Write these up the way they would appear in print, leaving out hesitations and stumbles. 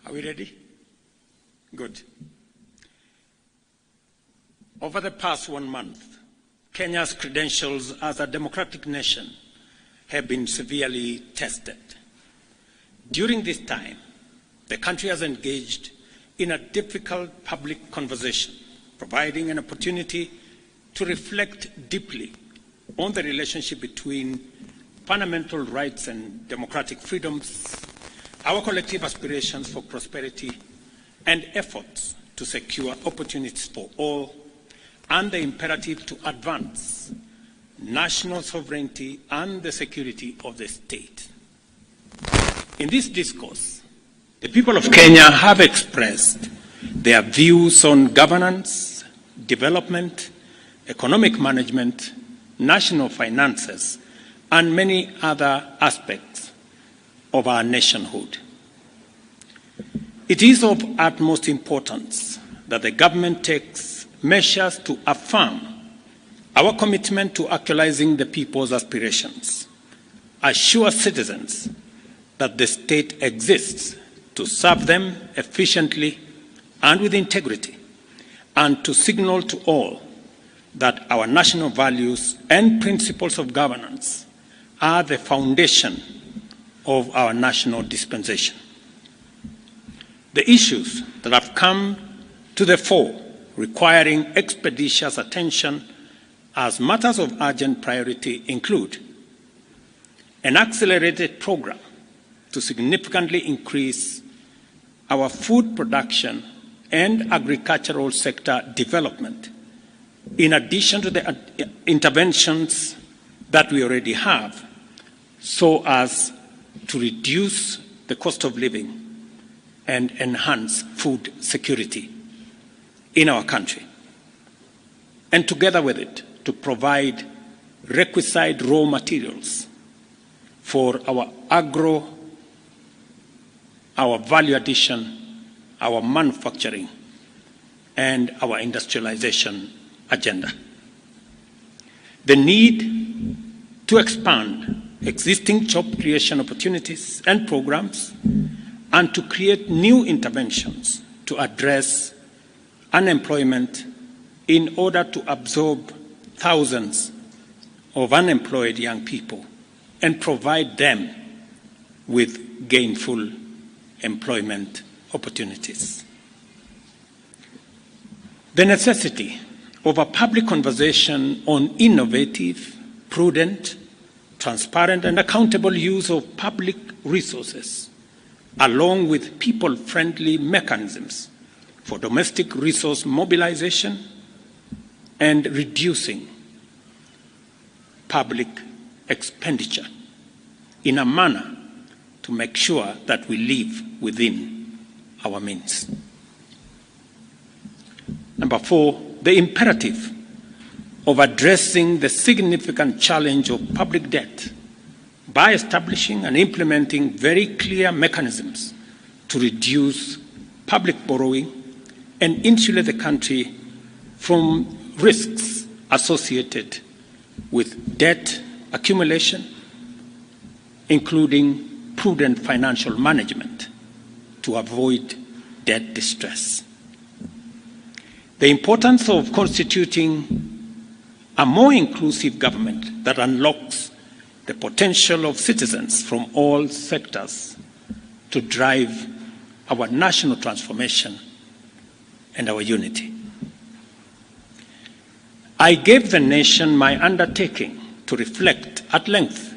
Are we ready? Good. Over the past 1 month, Kenya's credentials as a democratic nation have been severely tested. During this time, the country has engaged in a difficult public conversation, providing an opportunity to reflect deeply on the relationship between fundamental rights and democratic freedoms, our collective aspirations for prosperity, and efforts to secure opportunities for all, and the imperative to advance national sovereignty and the security of the state. In this discourse, the people of Kenya have expressed their views on governance, development, economic management, national finances, and many other aspects of our nationhood. It is of utmost importance that the government takes measures to affirm our commitment to actualizing the people's aspirations, assure citizens that the state exists to serve them efficiently and with integrity, and to signal to all that our national values and principles of governance are the foundation of our national dispensation. The issues that have come to the fore requiring expeditious attention as matters of urgent priority include an accelerated program to significantly increase our food production and agricultural sector development, in addition to the interventions that we already have, so as to reduce the cost of living and enhance food security in our country. And together with it, to provide requisite raw materials for our value addition, our manufacturing, and our industrialization agenda. The need to expand existing job creation opportunities and programs, and to create new interventions to address unemployment in order to absorb thousands of unemployed young people and provide them with gainful employment opportunities. The necessity of a public conversation on innovative, prudent, transparent, and accountable use of public resources, along with people-friendly mechanisms for domestic resource mobilization and reducing public expenditure in a manner to make sure that we live within our means. Number 4, the imperative of addressing the significant challenge of public debt by establishing and implementing very clear mechanisms to reduce public borrowing and insulate the country from risks associated with debt accumulation, including prudent financial management to avoid debt distress. The importance of constituting a more inclusive government that unlocks the potential of citizens from all sectors to drive our national transformation and our unity. I gave the nation my undertaking to reflect at length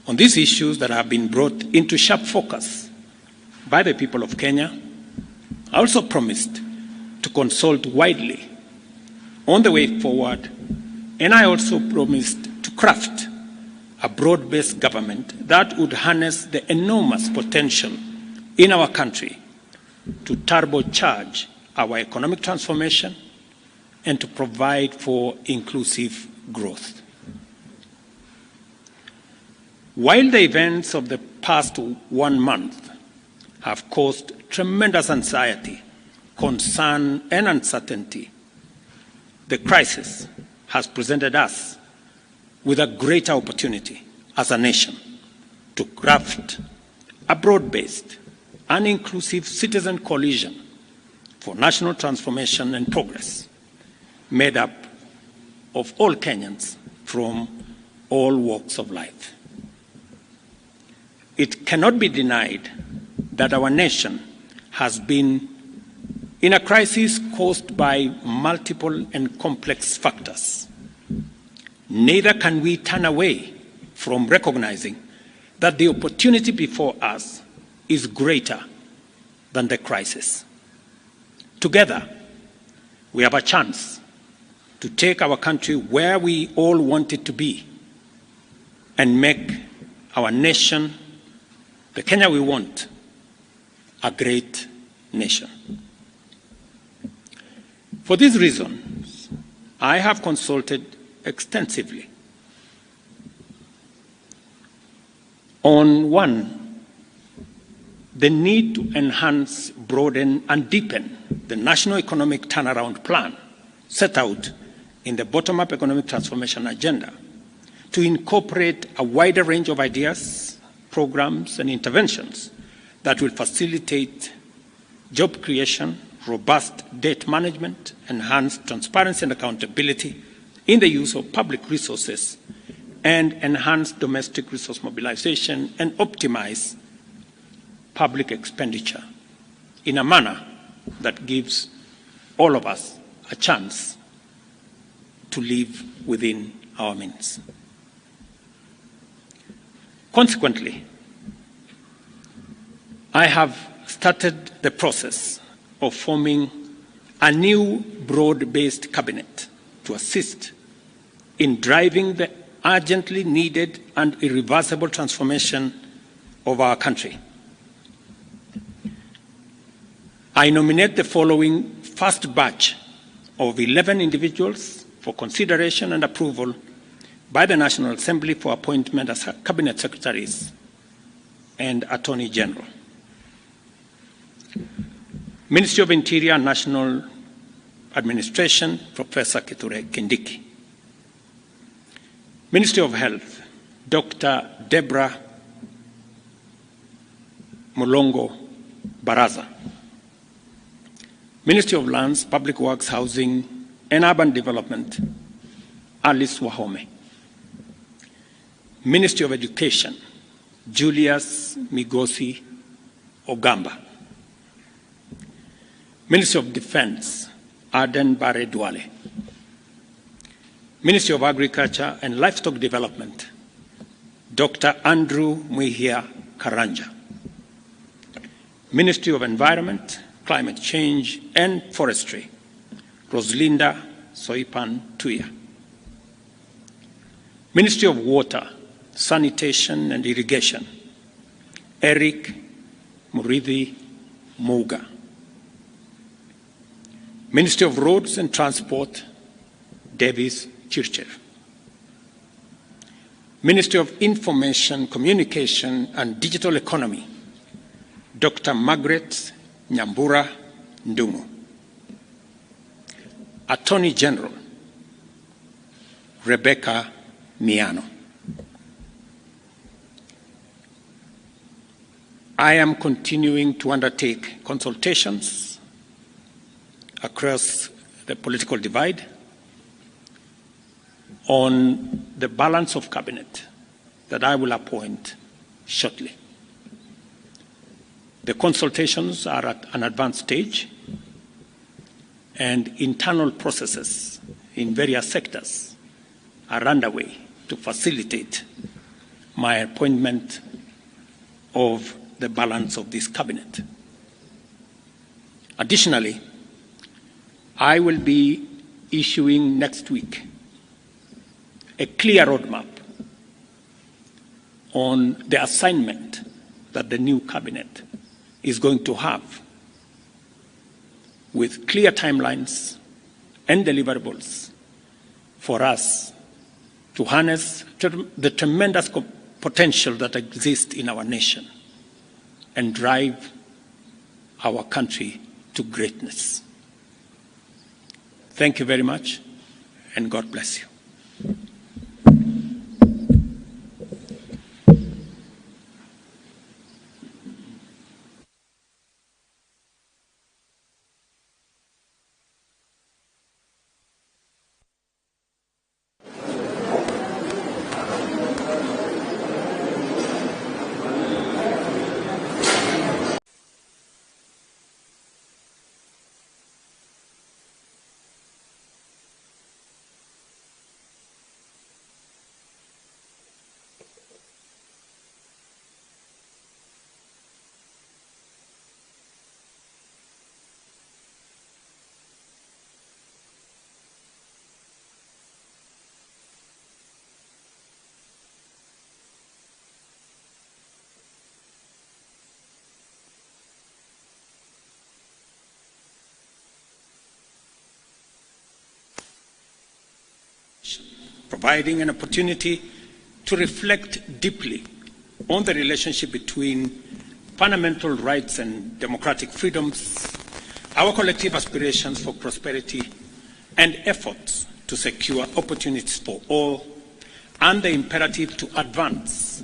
on these issues that have been brought into sharp focus by the people of Kenya. I also promised to consult widely on the way forward, and I also promised to craft a broad-based government that would harness the enormous potential in our country to turbocharge our economic transformation and to provide for inclusive growth. While the events of the past 1 month have caused tremendous anxiety, concern, and uncertainty, the crisis has presented us with a greater opportunity as a nation to craft a broad-based an inclusive citizen coalition for national transformation and progress, made up of all Kenyans from all walks of life. It cannot be denied that our nation has been in a crisis caused by multiple and complex factors. Neither can we turn away from recognizing that the opportunity before us is greater than the crisis. Together, we have a chance to take our country where we all want it to be and make our nation, the Kenya we want, a great nation. For these reasons, I have consulted extensively on one, the need to enhance, broaden, and deepen the national economic turnaround plan set out in the bottom-up economic transformation agenda to incorporate a wider range of ideas, programs, and interventions that will facilitate job creation, robust debt management, enhanced transparency and accountability in the use of public resources, and enhance domestic resource mobilization and optimize public expenditure in a manner that gives all of us a chance to live within our means. Consequently, I have started the process of forming a new broad-based cabinet to assist in driving the urgently needed and irreversible transformation of our country. I nominate the following first batch of 11 individuals for consideration and approval by the National Assembly for appointment as Cabinet Secretaries and Attorney General. Ministry of Interior and National Administration, Professor Kithure Kindiki. Ministry of Health, Dr. Deborah Mulongo Baraza. Ministry of Lands, Public Works, Housing, and Urban Development, Alice Wahome. Ministry of Education, Julius Migosi Ogamba. Ministry of Defense, Aden Bare-Duale. Ministry of Agriculture and Livestock Development, Dr. Andrew Mwihia Karanja. Ministry of Environment, Climate Change and Forestry, Roslinda Soipan Tuya. Ministry of Water, Sanitation and Irrigation, Eric Muridhi Muga. Ministry of Roads and Transport, Davis Chirchev. Ministry of Information, Communication and Digital Economy, Dr. Margaret Nyambura Ndungu. Attorney General, Rebecca Miano. I am continuing to undertake consultations across the political divide on the balance of cabinet that I will appoint shortly. The consultations are at an advanced stage, and internal processes in various sectors are underway to facilitate my appointment of the balance of this cabinet. Additionally, I will be issuing next week a clear roadmap on the assignment that the new cabinet is going to have, with clear timelines and deliverables for us to harness the tremendous potential that exists in our nation and drive our country to greatness. Thank you very much, and God bless you. providing an opportunity to reflect deeply on the relationship between fundamental rights and democratic freedoms, our collective aspirations for prosperity and efforts to secure opportunities for all, and the imperative to advance